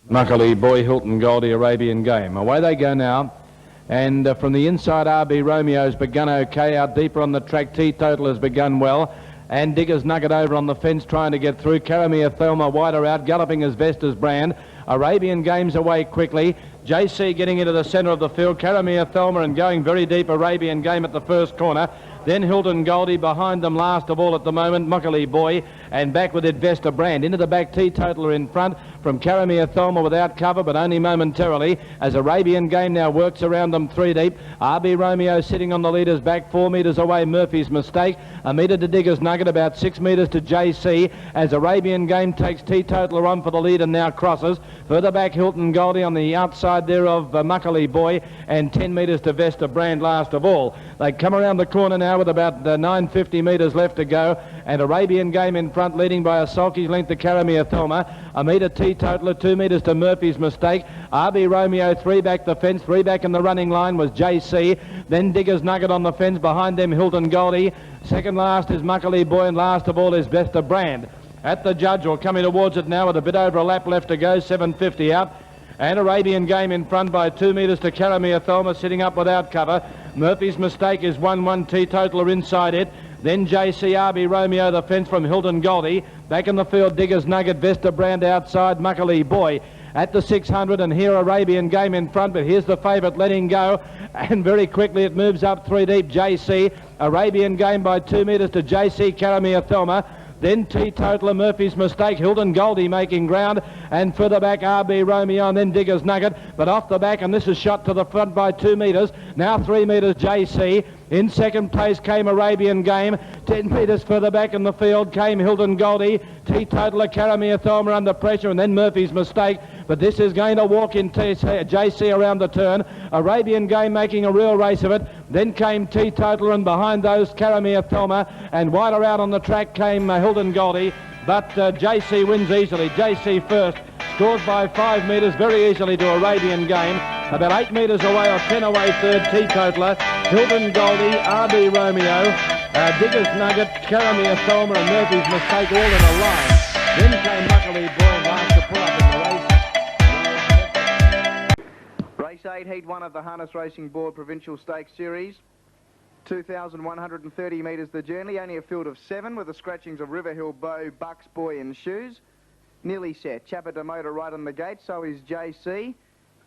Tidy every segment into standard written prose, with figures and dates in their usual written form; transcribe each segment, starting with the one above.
Muckalee Boy, Hilton Goldie, Arabian Game. Away they go now. And from the inside, RB Romeo's begun okay. Out deeper on the track, Teetotal has begun well. And Digger's Nugget over on the fence trying to get through. Caramia Thelma wider out, galloping as Vesta's Brand. Arabian Game's away quickly. JC getting into the centre of the field. Caramia Thelma and going very deep. Arabian Game at the first corner. Then Hilton Goldie behind them last of all at the moment. Muckalee Boy and back with it Vesta Brand. Into the back, Teetotaler in front from Caramia Thelma without cover but only momentarily as Arabian Game now works around them 3 deep. RB Romeo sitting on the leader's back 4 metres away. Murphy's Mistake. A metre to Digger's Nugget, about 6 metres to JC as Arabian Game takes Teetotaler on for the lead and now crosses. Further back Hilton Goldie on the outside there of Muckalee Boy and 10 metres to Vesta Brand last of all. They come around the corner now with about 950 metres left to go and Arabian Game in front leading by a sulky's length to Caramia Thelma. A metre Teetotaler, 2 metres to Murphy's Mistake. RB Romeo 3 back the fence, 3 back in the running line was JC. Then Digger's Nugget on the fence, behind them Hilton Goldie. Second last is Muckalee Boy and last of all is Vesta Brand. At the judge, or coming towards it now with a bit over a lap left to go, 750 out. And Arabian Game in front by 2 metres to Caramia Thelma sitting up without cover. Murphy's Mistake is 1-1, Teetotaler inside it. Then JCRB Romeo the fence from Hilton Goldie. Back in the field, Digger's Nugget, Vesta Brand outside, Muckalee Boy. At the 600 and here Arabian Game in front, but here's the favourite letting go and very quickly it moves up 3 deep, JC. Arabian Game by 2 metres to JC, Caramia Thelma. Then Teetotaler, Murphy's Mistake, Hilton Goldie making ground, and further back RB Romeo and then Digger's Nugget, but off the back, and this is shot to the front by 2 metres, now 3 metres JC. In second place came Arabian Game, 10 metres further back in the field came Hilton Goldie, Teetotaler, Caramia Thelma under pressure, and then Murphy's Mistake, but this is going to walk in JC around the turn. Arabian Game making a real race of it, then came Teetotaler, and behind those Caramia Thelma, and wider out on the track came Hilton Goldie, but JC wins easily. JC first, scores by 5 metres very easily to Arabian Game. About 8 metres away or 10 away third, Teetotaler, Hilton Goldie, RB Romeo, Digger's Nugget, Caramia Thelma and Murphy's Mistake all in a line. Then came Muckalee Boy last to pull up in the race. Race 8, Heat 1 of the Harness Racing Board Provincial Stakes Series. 2,130 metres the journey, only a field of 7 with the scratchings of Riverhill Bow, Bucks Boy and Shoes. Nearly set. Chapa Demotor right on the gate, so is JC.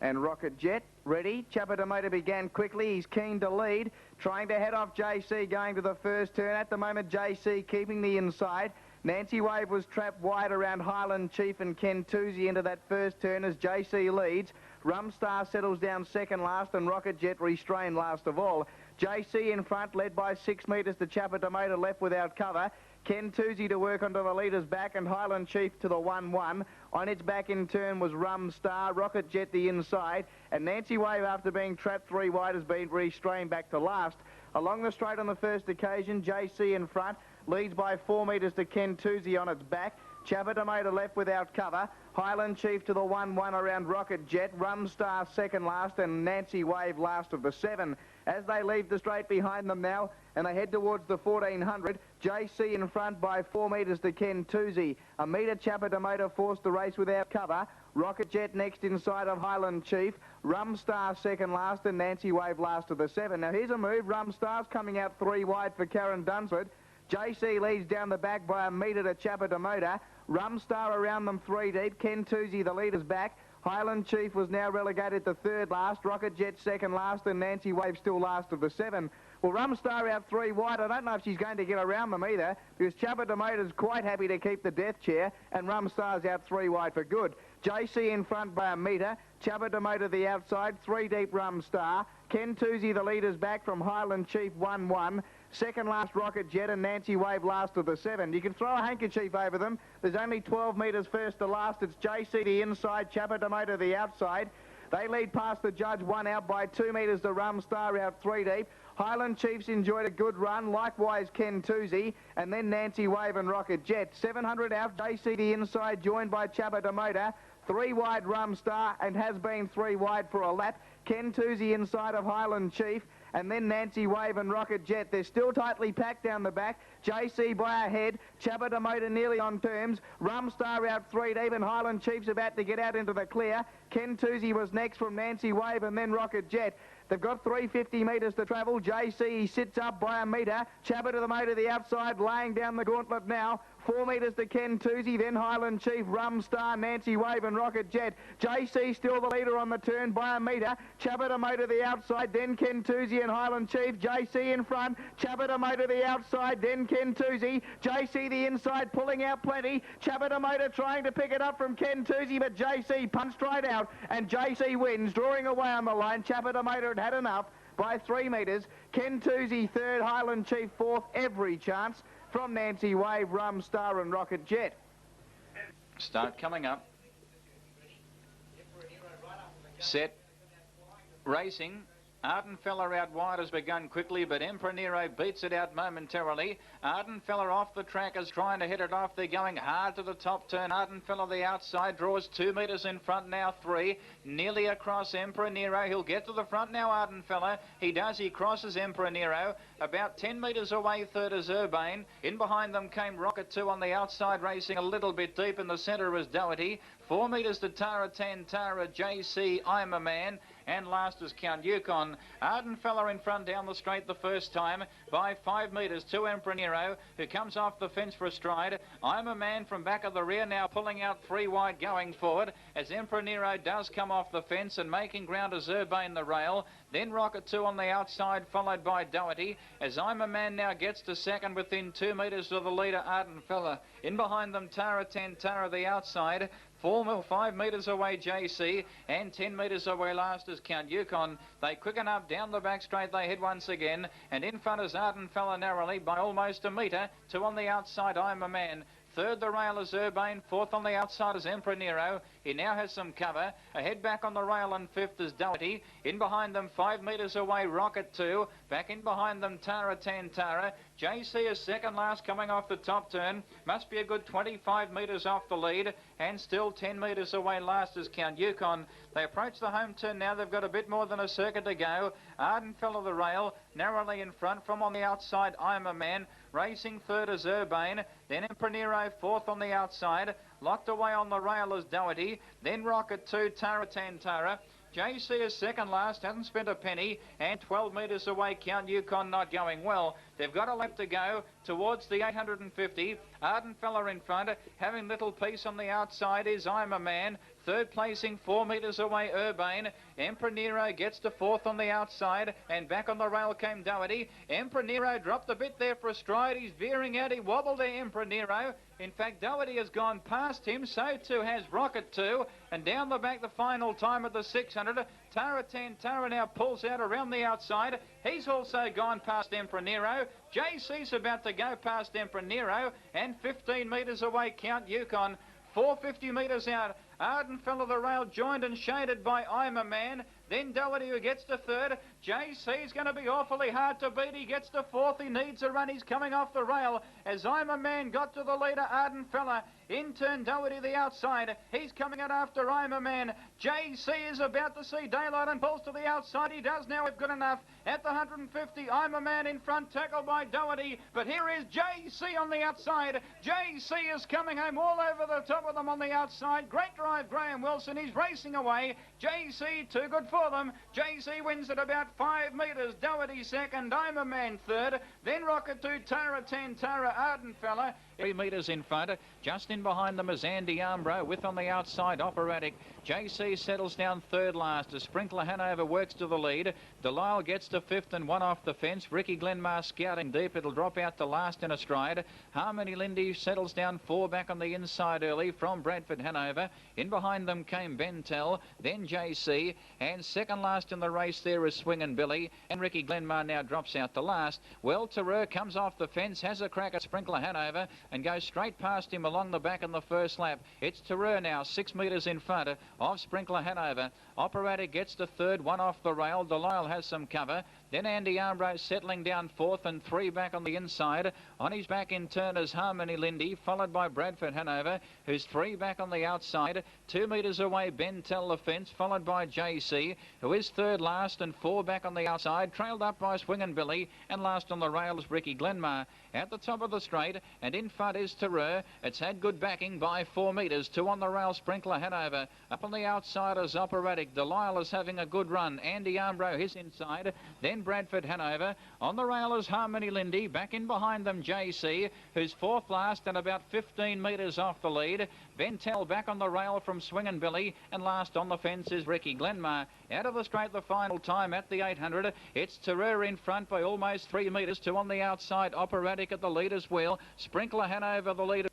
And Rocket Jet ready. Chapa Demotor began quickly. He's keen to lead. Trying to head off JC going to the first turn. At the moment, JC keeping the inside. Nancy Wave was trapped wide around Highland Chief and Ken Toosie into that first turn as JC leads. Rumstar settles down second last and Rocket Jet restrained last of all. JC in front, led by 6 metres to Chapa Demotor, left without cover. Ken Toosie to work onto the leader's back and Highland Chief to the 1-1. On its back in turn was Rum Star, Rocket Jet the inside, and Nancy Wave, after being trapped 3 wide, has been restrained back to last. Along the straight on the first occasion, JC in front, leads by 4 metres to Ken Toosie on its back. Chapa Demotor left without cover. Highland Chief to the 1-1 around Rocket Jet. Rum Star second last and Nancy Wave last of the 7. As they leave the straight behind them now and they head towards the 1400, JC in front by 4 metres to Ken Toosie. A metre Chapa Demotor forced the race without cover. Rocket Jet next inside of Highland Chief. Rum Star second last and Nancy Wave last of the 7. Now here's a move. Rum Star's coming out 3 wide for Karen Dunsford. JC leads down the back by a metre to Chapa Demotor. Rum Star around them 3 deep. Ken Toosie, the leader's back. Highland Chief was now relegated to third last. Rocket Jet second last and Nancy Wave still last of the 7. Well, Rum Star out 3 wide. I don't know if she's going to get around them either because Chapa Demotor's quite happy to keep the death chair and Rum Star's out 3 wide for good. JC in front by a metre. Chapa Demotor the outside. 3 deep Rum Star. Ken Toosie, the leader's back from Highland Chief 1-1. Second last Rocket Jet and Nancy Wave last of the 7. You can throw a handkerchief over them. There's only 12 metres first to last. It's JC the inside, Chapa Demotor the outside. They lead past the judge, 1 out by 2 metres to Rum Star out 3 deep. Highland Chiefs enjoyed a good run, likewise Ken Toosie, and then Nancy Wave and Rocket Jet. 700 out, JC the inside, joined by Chapa Demotor. 3 wide Rum Star and has been 3 wide for a lap. Ken Toosie inside of Highland Chief. and then Nancy Wave and Rocket Jet. They're still tightly packed down the back. JC by a head. Chapper Demoter nearly on terms. Rum Star out 3 deep, and Highland Chief's about to get out into the clear. Ken Toozy was next from Nancy Wave and then Rocket Jet. They've got 350 metres to travel. JC, he sits up by a metre. Chapper to the motor the outside, laying down the gauntlet now. 4 metres to Ken Toozy, then Highland Chief, Rum Star, Nancy Wave and Rocket Jet. JC still the leader on the turn by a metre. Chapper to motor the outside, then Ken Toozy and Highland Chief. JC in front. Chapper to motor the outside, then Ken Toozy. JC the inside, pulling out plenty. Chapper to motor trying to pick it up from Ken Toozy, but JC punched right out, and JC wins, drawing away on the line. Chapper to motor had enough by 3 metres. Ken Toozy third, Highland Chief fourth, every chance from Nancy Wave, Rum Star and Rocket Jet. Start coming up. Set. Racing. Ardenfeller out wide has begun quickly, but Emperor Nero beats it out momentarily. Ardenfeller off the track is trying to hit it off. They're going hard to the top turn. Ardenfeller the outside draws 2 metres in front now, 3. Nearly across Emperor Nero. He'll get to the front now, Ardenfeller. He does. He crosses Emperor Nero. About 10 metres away, third is Urbane. In behind them came Rocket 2 on the outside, racing a little bit deep. In the centre was Doherty. 4 metres to Tara Tantara, JC, I'm a Man. And last is Count Yukon. Ardenfeller in front down the straight the first time by 5 metres to Emperor Nero, who comes off the fence for a stride. I'm a Man from back of the rear now, pulling out 3 wide going forward as Emperor Nero does come off the fence and making ground as Urbane the rail. Then Rocket 2 on the outside, followed by Doherty, as I'm a Man now gets to second within 2 metres of the leader, Ardenfeller. In behind them, Tara Tantara the outside. 5 metres away JC, and 10 metres away last is Count Yukon. They quicken up down the back straight, they head once again, and in front is Ardenfeller narrowly by almost a metre. 2 on the outside, I'm a Man. Third the rail is Urbane, 4th on the outside is Emperor Nero. He now has some cover. Ahead back on the rail and 5th is Doherty. In behind them 5 metres away Rocket 2. Back in behind them Tara Tantara. JC is second last coming off the top turn. Must be a good 25 metres off the lead. And still 10 metres away last is Count Yukon. They approach the home turn now. They've got a bit more than a circuit to go. Ardenfeller the rail, narrowly in front. From on the outside, I'm a Man. Racing third is Urbane. Then Emperor Nero fourth on the outside. Locked away on the rail is Doherty. Then Rocket 2, Tara Tantara. JC is second last, hasn't spent a penny, and 12 metres away, Count Yukon not going well. They've got a lap to go towards the 850. Ardenfeller in front, having little piece on the outside is I'm a Man. Third placing 4 metres away Urbane. Emperor Nero gets to fourth on the outside, and back on the rail came Doherty. Emperor Nero dropped a bit there for a stride. He's veering out. He wobbled there, Emperor Nero. In fact, Doherty has gone past him. So too has Rocket 2. And down the back, the final time of the 600. Tara Tantara now pulls out around the outside. He's also gone past Emperor Nero. JC's about to go past Emperor Nero. And 15 metres away, Count Yukon. 450 metres out. Ardenfeller the rail joined and shaded by I'm a Man. Then Doherty who gets to third. JC's going to be awfully hard to beat. He gets to fourth. He needs a run. He's coming off the rail as I'm a Man got to the leader, Ardenfeller. In turn, Doherty the outside. He's coming out after I'm a Man. JC is about to see daylight and pulls to the outside. He does now with good enough. At the 150, I'm a Man in front, tackled by Doherty. But here is JC on the outside. JC is coming home all over the top of them on the outside. Great drive, Graham Wilson. He's racing away. JC too good for them. JC wins at about 5 metres. Doherty second. I'm a Man third. Then Rocket 2, Tara Tantara, Ardenfeller. 3 metres in front. Just in behind them is Andy Armbro with on the outside Operatic. JC settles down third last as Sprinkler Hanover works to the lead. Delisle gets to fifth and 1 off the fence. Ricky Glenmar scouting deep. It'll drop out to last in a stride. Harmony Lindy settles down 4 back on the inside early from Bradford Hanover. In behind them came Bentel, then JC, and second last in the race there is Swingin' Billy, and Ricky Glenmar now drops out to last. Well, Tarur comes off the fence, has a crack at Sprinkler Hanover. and goes straight past him along the back in the first lap. It's Terreur now, 6 metres in front of Sprinkler Hanover. Operatic gets to third, one off the rail. Delisle has some cover. Then Andy Armbro settling down fourth and three back on the inside. On his back in turn is Harmony Lindy, followed by Bradford Hanover, who's three back on the outside. 2 metres away, Ben Tell the fence, followed by JC, who is third last and four back on the outside, trailed up by Swingin' Billy, and last on the rail is Ricky Glenmar. At the top of the straight, and in front is Terreur. It's had good backing by 4 metres. Two on the rail, Sprinkler Hanover. Up on the outside is Operatic. Delisle is having a good run. Andy Armbro, his inside. Then Bradford Hanover. On the rail is Harmony Lindy. Back in behind them, JC, who's fourth last and about 15 metres off the lead. Ben Tell back on the rail from Swingin' Billy, and last on the fence is Ricky Glenmar. Out of the straight, the final time at the 800. It's Terreur in front by almost 3 metres. Two on the outside, Operatic at the leader's wheel. Sprinkler Hanover, the leader.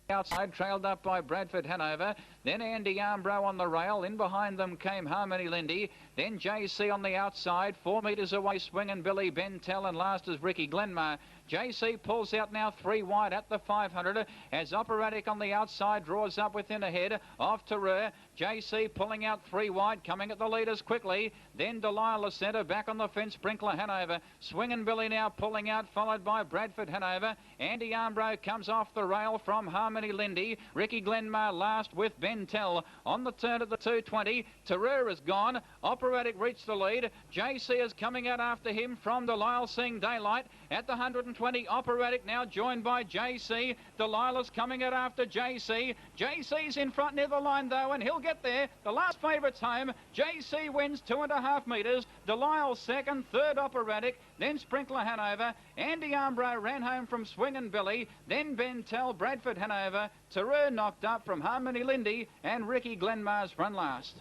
Outside, trailed up by Bradford Hanover. Then Andy Armbro on the rail. In behind them came Harmony Lindy. Then JC on the outside. 4 metres away, Swingin' Billy, Ben Tell, and last is Ricky Glenmar. JC pulls out now 3 wide at the 500 as Operatic on the outside draws up within a head of Terreur. JC pulling out 3 wide, coming at the leaders quickly. Then Delisle centre, back on the fence, Sprinkler Hanover. Swingin' Billy now pulling out, followed by Bradford Hanover. Andy Armbro comes off the rail from Harmony Lindy. Ricky Glenmar last with Ben Tell. On the turn at the 220, Terreur is gone. Operatic reached the lead. JC is coming out after him from Delisle, seeing daylight. At the 120, Operatic now joined by JC. Delisle is coming out after JC. JC's in front near the line though, and he'll get there. The last favourite's home. JC wins 2.5 metres. Delisle second, third Operatic, then Sprinkler Hanover. Andy Armbro ran home from Swingin' Billy, then Ben Tell, Bradford Hanover. Terreur knocked up from Harmony Lindy, and Ricky Glenmar's run last.